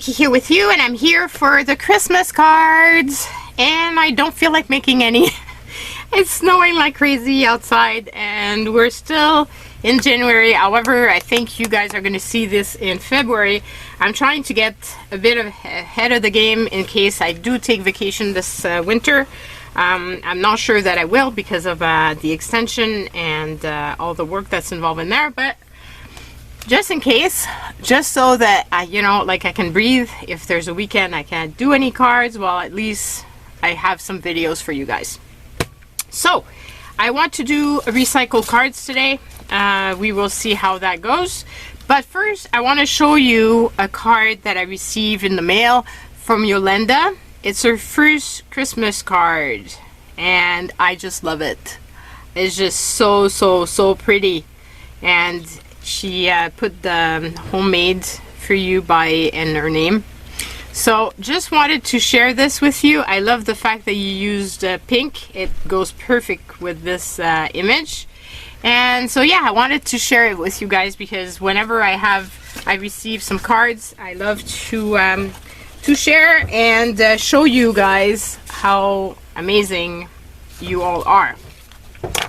Vicky here with you, and I'm here for the Christmas cards, and I don't feel like making any. It's snowing like crazy outside, and we're still in January. However, I think you guys are going to see this in February. I'm trying to get a bit ahead of the game in case I do take vacation this winter. I'm not sure that I will because of the extension and all the work that's involved in there, but just in case, just so that you know, like I can breathe. If there's a weekend I can't do any cards, well, at least I have some videos for you guys. So I want to do recycled cards today. We will see how that goes, but first I want to show you a card that I received in the mail from Yolanda. It's her first Christmas card, and I just love it. It's just so pretty, and she put the homemade for you in her name. So just wanted to share this with you. I love the fact that you used pink. It goes perfect with this image. And so yeah, I wanted to share it with you guys because whenever I receive some cards, I love to share and show you guys how amazing you all are.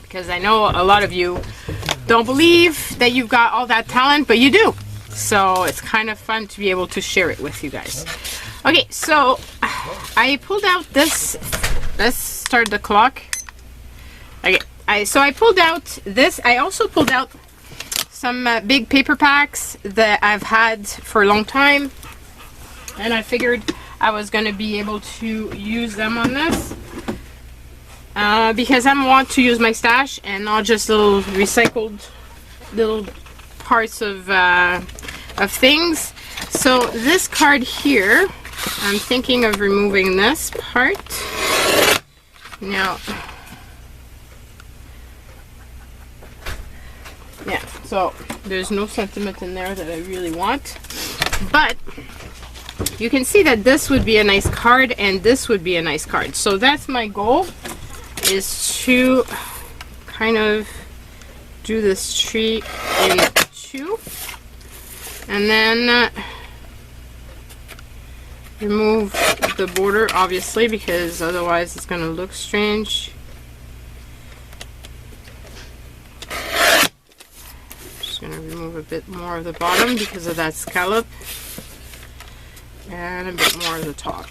Because I know a lot of you don't believe that you've got all that talent, but you do. So it's kind of fun to be able to share it with you guys. Okay, so I pulled out this. Let's start the clock. Okay, so I pulled out this. I also pulled out some big paper packs that I've had for a long time, and I figured I was going to be able to use them on this. Because I want to use my stash and not just little recycled little parts of things. So this card here, I'm thinking of removing this part. Now, yeah, so there's no sentiment in there that I really want, but you can see that this would be a nice card and this would be a nice card. So that's my goal, is to kind of do this tree in two, and then remove the border, obviously, because otherwise it's going to look strange. Just going to remove a bit more of the bottom because of that scallop, and a bit more of the top.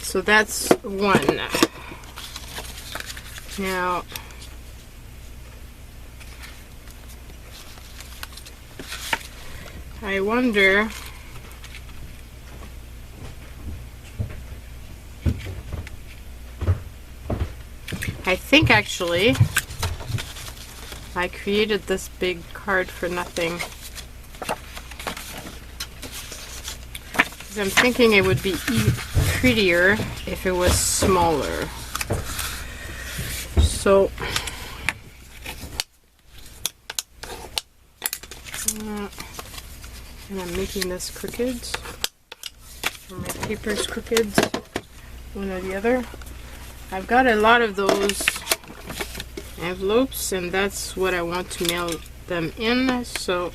So that's one. Now, I wonder, I think actually I created this big card for nothing. I'm thinking it would be prettier if it was smaller. So and I'm making this crooked, or my paper's crooked, one or the other. I've got a lot of those envelopes, and that's what I want to mail them in. So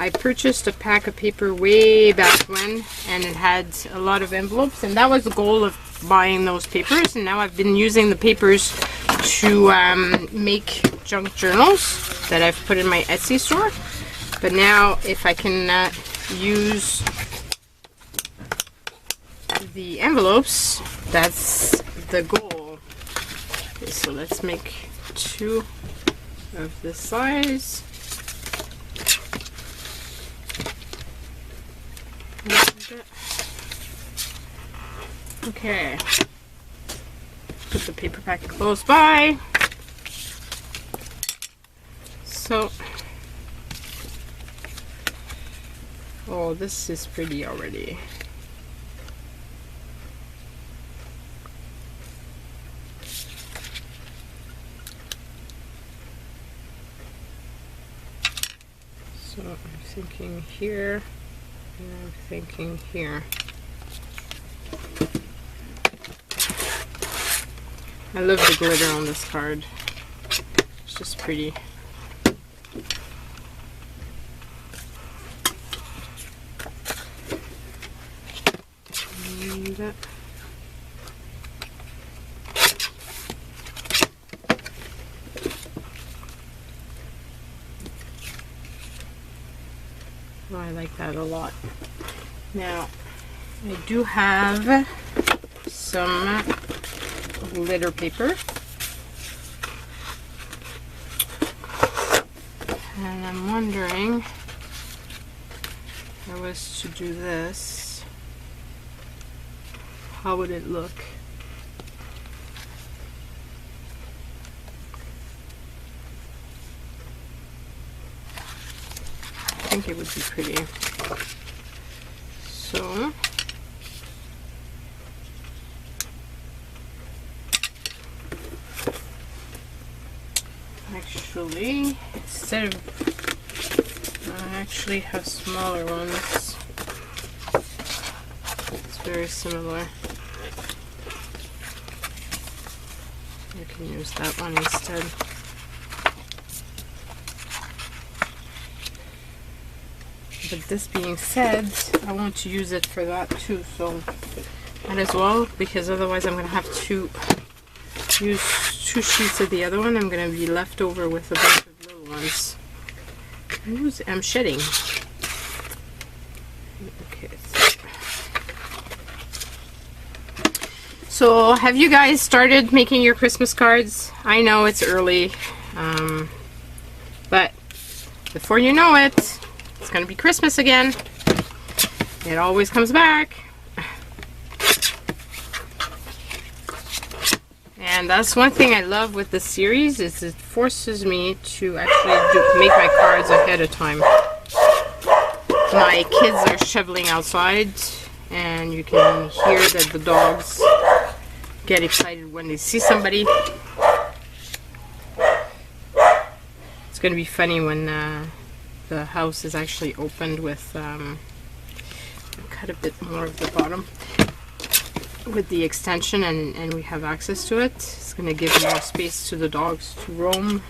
I purchased a pack of paper way back when, and it had a lot of envelopes, and that was the goal of buying those papers. And now I've been using the papers to make junk journals that I've put in my Etsy store. But now if I can use the envelopes, that's the goal. Okay, so let's make two of this size. Okay, put the paper pack close by. So, oh, this is pretty already. So I'm thinking here, and I'm thinking here. I love the glitter on this card. It's just pretty. And, oh, I like that a lot. Now, I do have some glitter paper. And I'm wondering if I was to do this, how would it look? I think it would be pretty. So actually, instead of, I actually have smaller ones. It's very similar. You can use that one instead. But this being said, I want to use it for that too, so might as well, because otherwise I'm going to have to use 2 sheets of the other one. I'm going to be left over with a bunch of little ones. Ooh, I'm shedding. Okay. So have you guys started making your Christmas cards? I know it's early, but before you know it, it's going to be Christmas again. It always comes back. And that's one thing I love with this series, is it forces me to actually make my cards ahead of time. My kids are shoveling outside, and you can hear that the dogs get excited when they see somebody. It's going to be funny when the house is actually opened with, cut a bit more of the bottom with the extension, and we have access to it. It's going to give more space to the dogs to roam.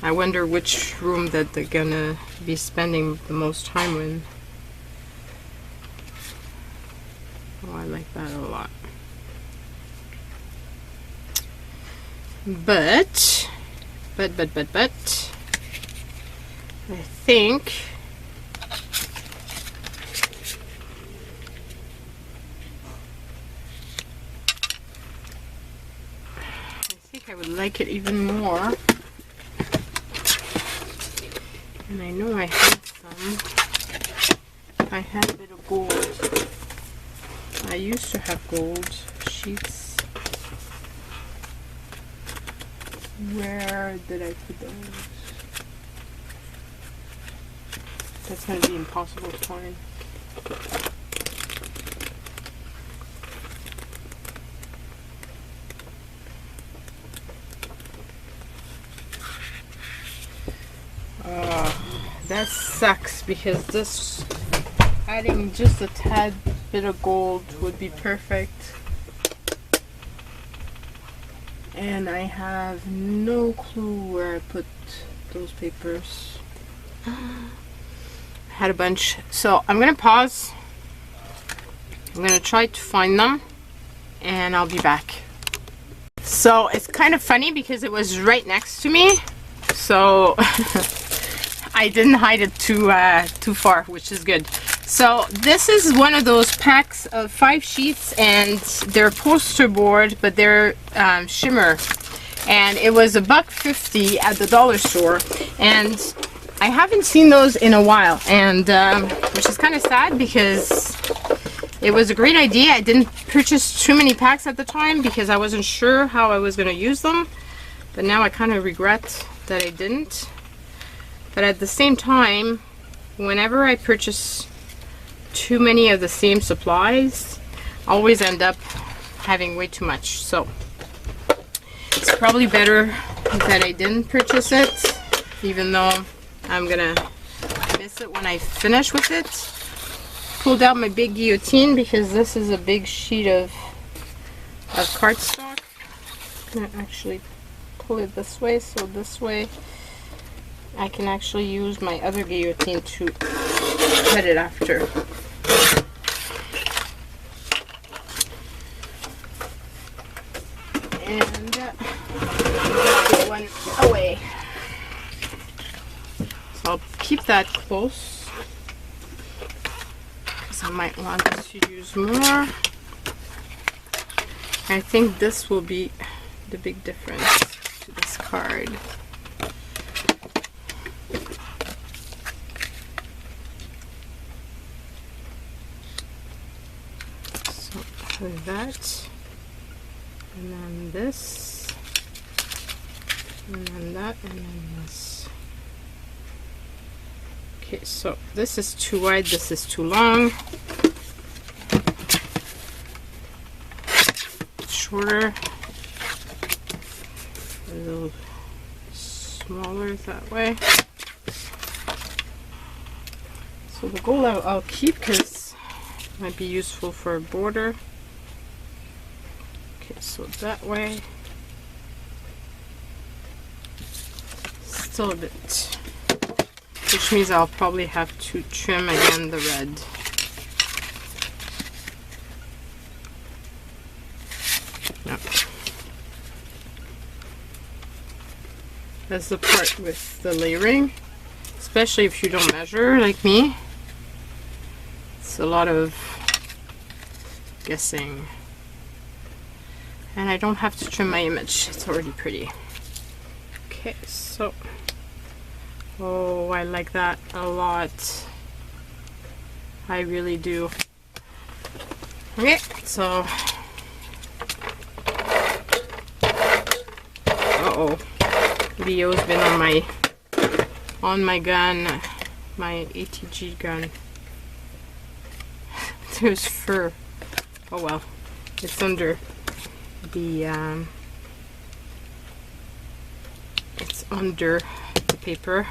I wonder which room that they're going to be spending the most time in. Oh, I like that a lot. But I think I would like it even more. And I know I had some. I had a bit of gold. I used to have gold sheets. Where did I put those? That's going to be impossible to find. That sucks, because this, adding just a tad bit of gold would be perfect. And I have no clue where I put those papers. I had a bunch. So I'm going to pause. I'm going to try to find them, and I'll be back. So it's kind of funny because it was right next to me. So I didn't hide it too far, which is good. So this is one of those packs of 5 sheets, and they're poster board, but they're shimmer, and it was $1.50 at the dollar store, and I haven't seen those in a while, and which is kind of sad because it was a great idea. I didn't purchase too many packs at the time because I wasn't sure how I was going to use them, but now I kind of regret that I didn't. But at the same time, whenever I purchase too many of the same supplies, I always end up having way too much. So it's probably better that I didn't purchase it, even though I'm gonna miss it when I finish with it. Pulled out my big guillotine because this is a big sheet of cardstock. I'm gonna actually pull it this way, so this way I can actually use my other guillotine to cut it after. And that one away. So I'll keep that close because I might want to use more. I think this will be the big difference to this card. So that, and then this, and then that, and then this. Okay, so this is too wide, this is too long. Shorter, a little smaller that way. So the gold I'll keep because it might be useful for a border. Okay, so that way. Still a bit, which means I'll probably have to trim again the red. That's the part with the layering, especially if you don't measure like me. It's a lot of guessing. And I don't have to trim my image, it's already pretty. Okay, so, oh, I like that a lot. I really do. Okay, so, uh-oh. VO's been on my gun, my ATG gun. There's fur. Oh well, it's under the it's under the paper.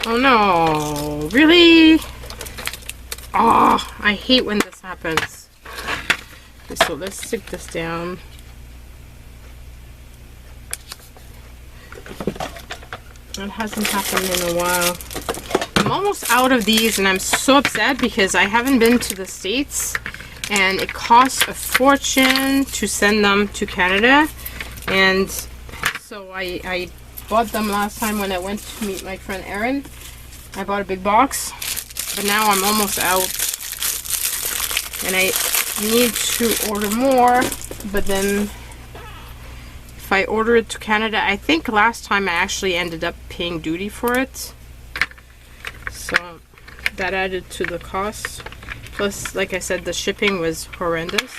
Oh no, really? Oh, I hate when this happens. Okay, so let's stick this down. That hasn't happened in a while. I'm almost out of these and I'm so upset because I haven't been to the States and it costs a fortune to send them to Canada. And so I bought them last time when I went to meet my friend Erin. I bought a big box, but now I'm almost out and I need to order more, but then if I order it to Canada, I think last time I actually ended up paying duty for it, so that added to the cost. Plus, like I said, the shipping was horrendous.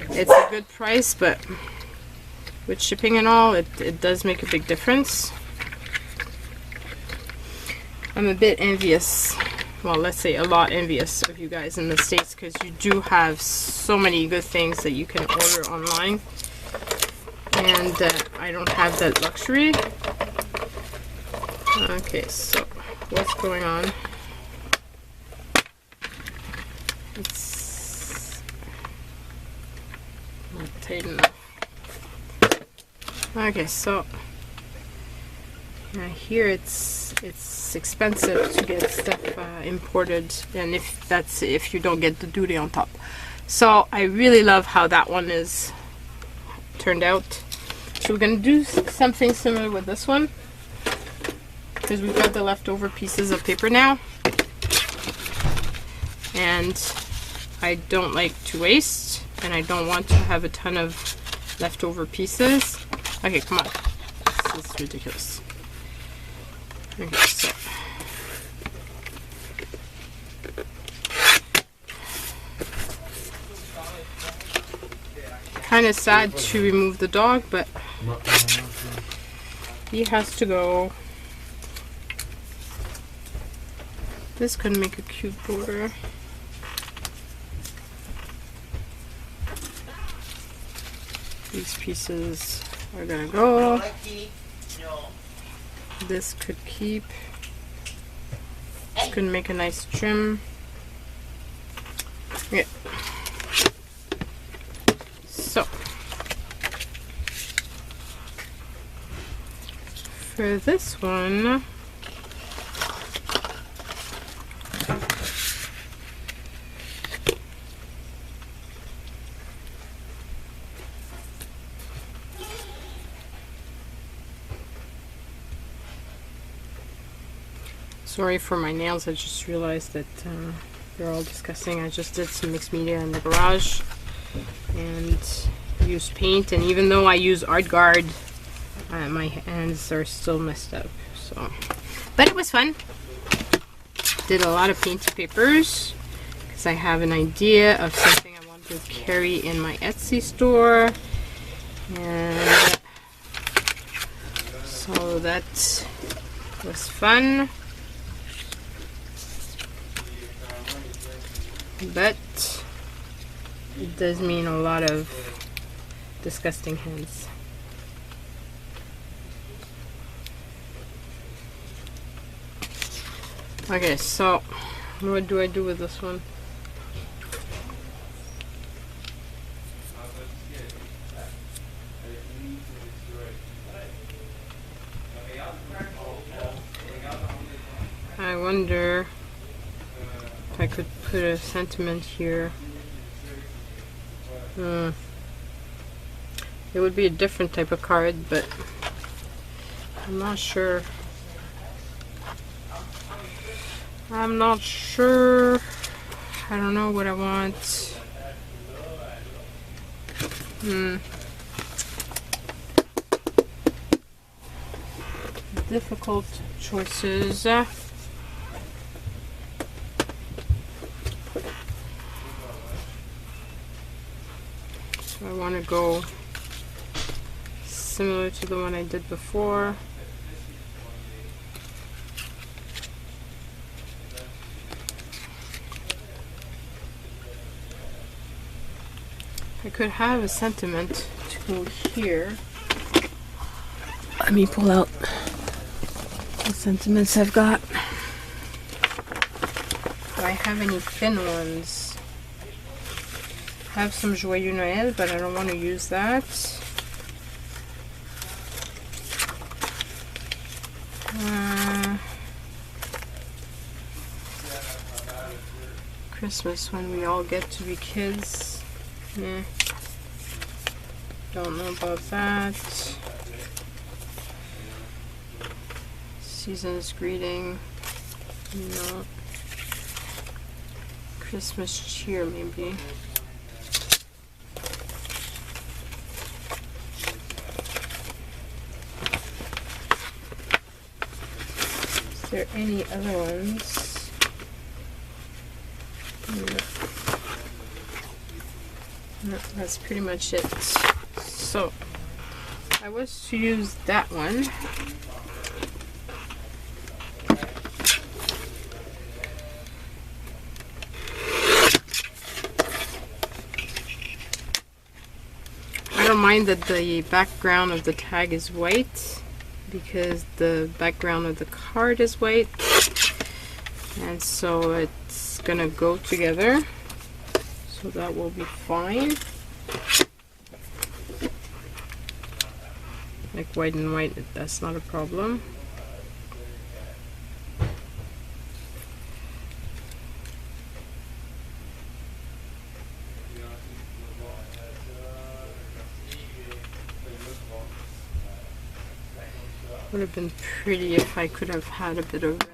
It's a good price, but with shipping and all, it does make a big difference. I'm a bit envious, well, let's say a lot envious of you guys in the States because you do have so many good things that you can order online, and I don't have that luxury. Okay, so what's going on? It's not tight enough. Okay, so here it's expensive to get stuff imported, and if you don't get the duty on top. So I really love how that one is turned out. So we're gonna do something similar with this one because we've got the leftover pieces of paper now, and I don't like to waste, and I don't want to have a ton of leftover pieces. Okay, come on. This is ridiculous. Okay, so kind of sad to remove the dog, but he has to go. This could make a cute border. These pieces are gonna go. This could keep. This could make a nice trim. Yeah. So for this one, sorry for my nails, I just realized that they're all disgusting. I just did some mixed media in the garage and used paint, and even though I use Art Guard, my hands are still messed up. So, but it was fun. Did a lot of painted papers because I have an idea of something I want to carry in my Etsy store, and so that was fun. But it does mean a lot of disgusting hands. Okay, so what do I do with this one? I wonder if I could put a sentiment here. It would be a different type of card, but I'm not sure. I'm not sure. I don't know what I want. Difficult choices. So I want to go similar to the one I did before. I could have a sentiment to go here. Let me pull out the sentiments I've got. Do I have any thin ones? I have some Joyeux Noël, but I don't want to use that. Christmas when we all get to be kids. Yeah. Don't know about that. Season's greeting. No. Christmas cheer, maybe. Is there any other ones? No, that's pretty much it. So I was to use that one. I don't mind that the background of the tag is white because the background of the card is white, and so it's gonna go together. So that will be fine. Like white and white, that's not a problem. Would have been pretty if I could have had a bit of red.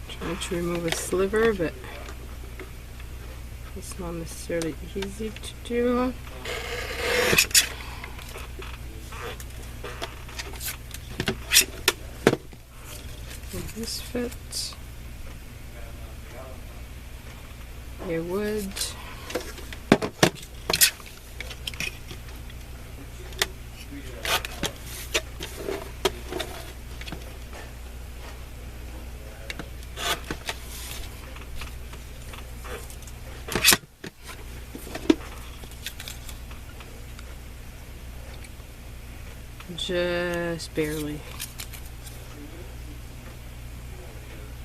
Trying to remove a sliver, but it's not necessarily easy to do. Would this fit? It would. just barely.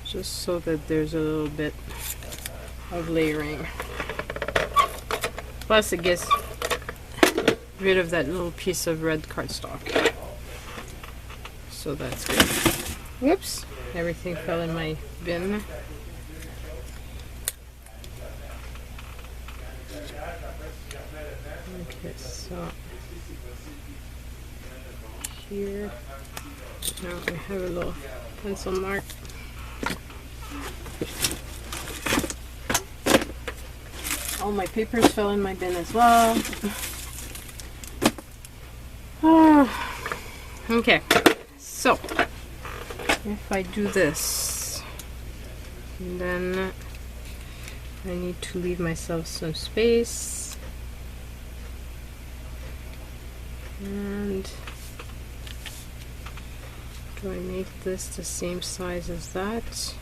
Just so that there's a little bit of layering. Plus it gets rid of that little piece of red cardstock. So that's good. Whoops, everything fell in my bin. Okay, so here, now we have a little pencil mark. All my papers fell in my bin as well. Okay, so if I do this, then I need to leave myself some space. And do I make this the same size as that?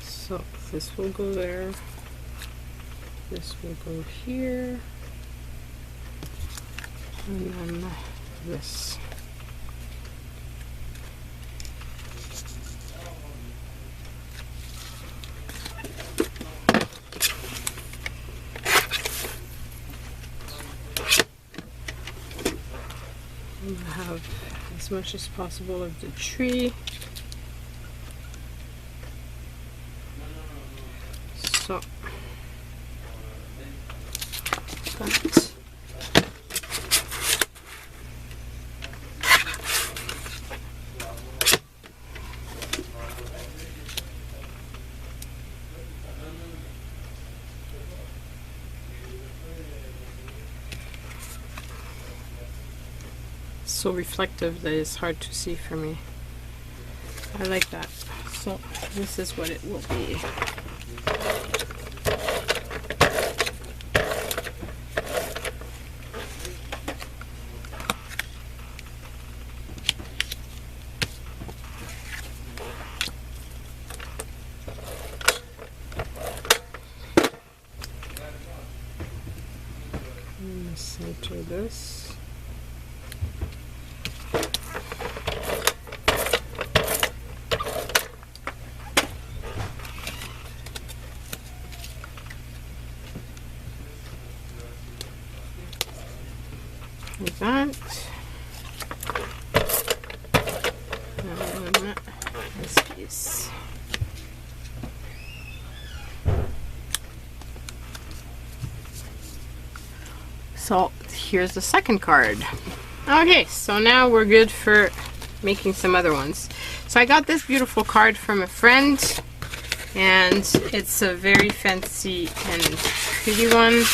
So this will go there, this will go here, and then this. And have as much as possible of the tree. So that. So reflective that it's hard to see for me. I like that. So this is what it will be. Center this. Like that. And this piece. So here's the second card. Okay, so now we're good for making some other ones. So I got this beautiful card from a friend, and it's a very fancy and pretty one.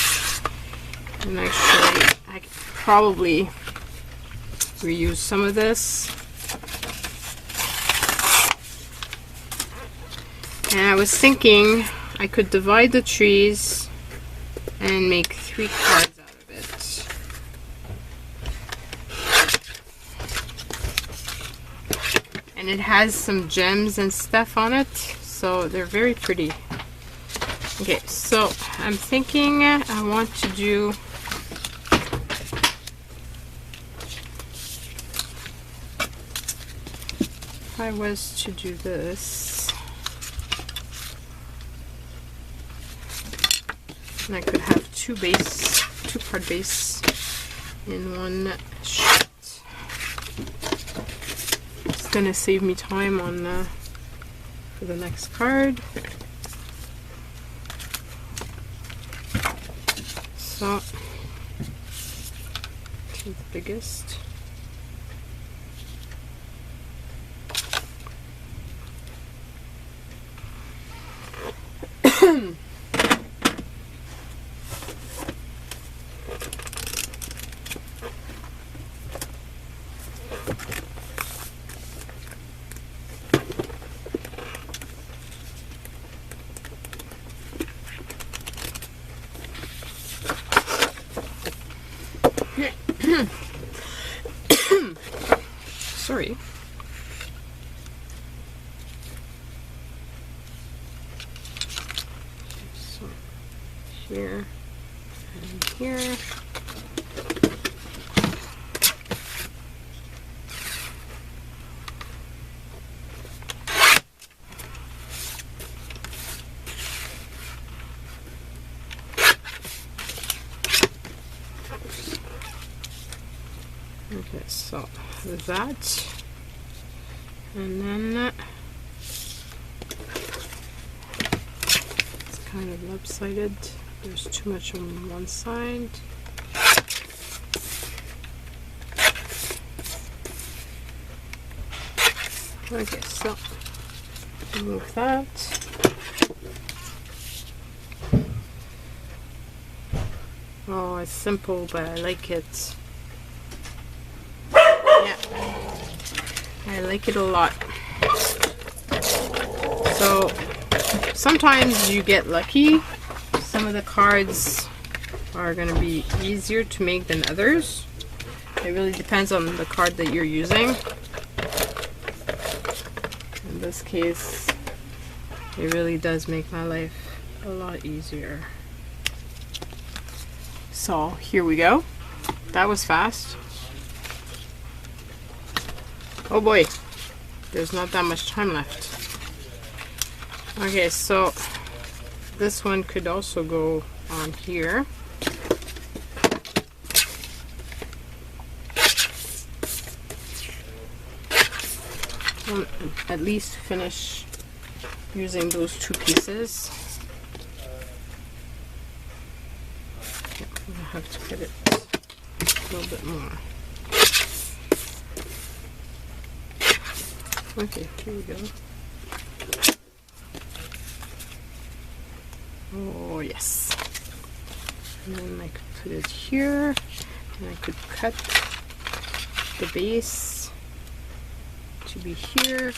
And actually, I could probably reuse some of this. And I was thinking I could divide the trees and make 3 cards. And it has some gems and stuff on it, so they're very pretty. Okay, so I'm thinking I want to do if I was to do this, and I could have 2 card base in one sheet. It's gonna save me time on for the next card. So the biggest. here and here. Okay, so that, and then it's kind of lopsided. There's too much on one side. Okay, so remove that. Oh, it's simple, but I like it. Yeah, I like it a lot. So sometimes you get lucky. Some of the cards are going to be easier to make than others. It really depends on the card that you're using. In this case, it really does make my life a lot easier. So here we go. That was fast. Oh boy, there's not that much time left. Okay, so this one could also go on here. I'll at least finish using those two pieces. I'm gonna have to cut it a little bit more. Okay, here we go. Oh yes. And then I could put it here, and I could cut the base to be here.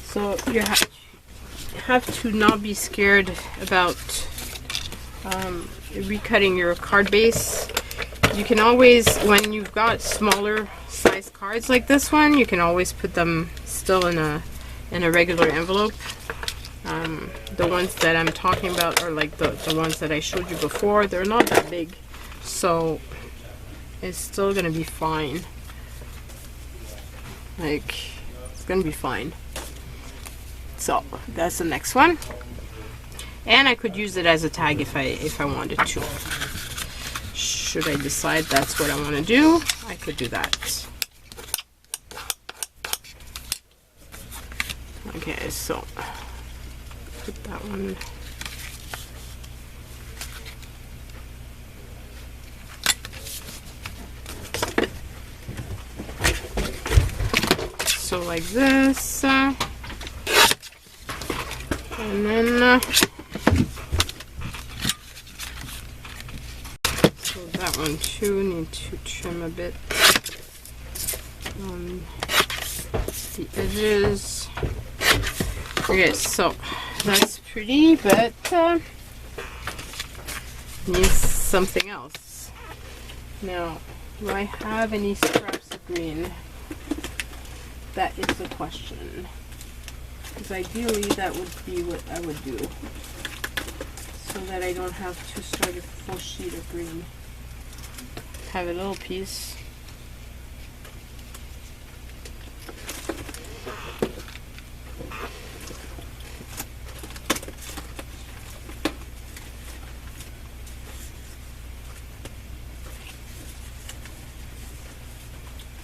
So you have to not be scared about recutting your card base. You can always, when you've got smaller size cards like this one, you can always put them still in a regular envelope. The ones that I'm talking about are like the ones that I showed you before. They're not that big, so it's still gonna be fine. Like, it's gonna be fine. So that's the next one. And I could use it as a tag if I wanted to. Should I decide that's what I want to do, I could do that. Okay, so put that one. So like this, and then so that one too, need to trim a bit on the edges. Okay, so that's pretty, but needs something else. Now, do I have any scraps of green? That is the question. Because ideally that would be what I would do, so that I don't have to start a full sheet of green. Have a little piece.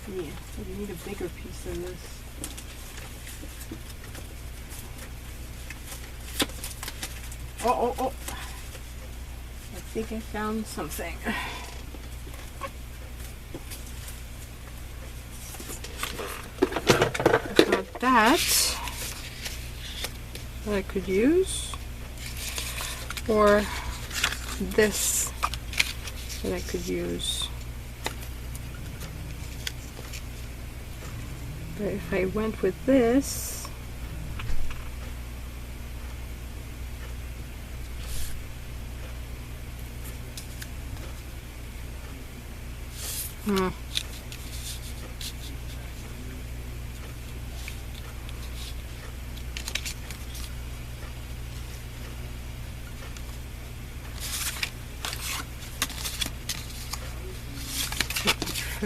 Yeah, I need a bigger piece than this. Oh. I think I found something. I've got that I could use, or this that I could use. But if I went with this,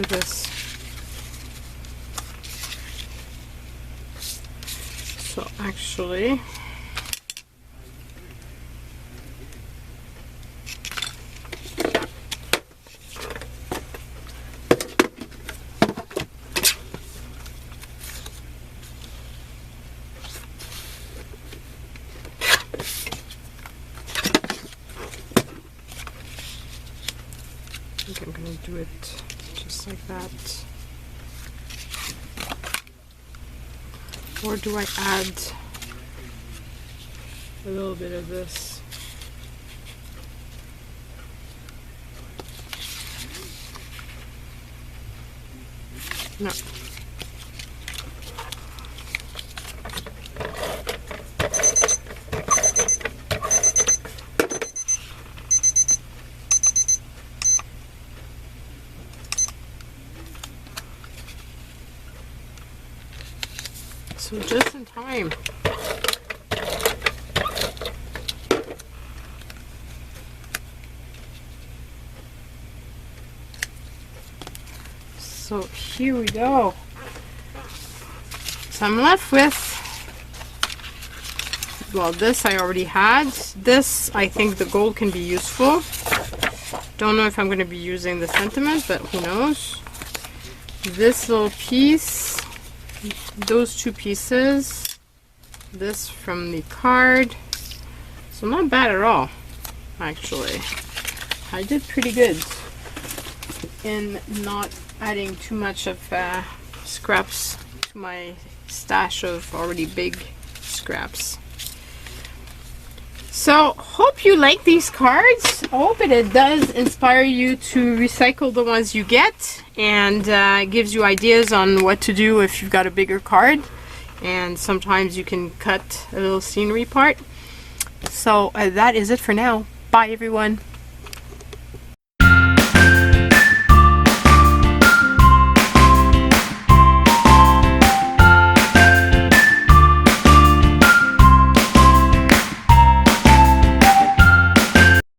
at this. So actually, I think I'm going to do it just like that. Or do I add a little bit of this? No. So just in time. So here we go. So I'm left with, well, this I already had. This, I think the gold can be useful. Don't know if I'm going to be using the sentiment, but who knows. This little piece, those two pieces, this from the card. So not bad at all, actually. I did pretty good in not adding too much of scraps to my stash of already big scraps. So hope you like these cards. I hope it does inspire you to recycle the ones you get, and gives you ideas on what to do if you've got a bigger card, and sometimes you can cut a little scenery part. So that is it for now. Bye everyone.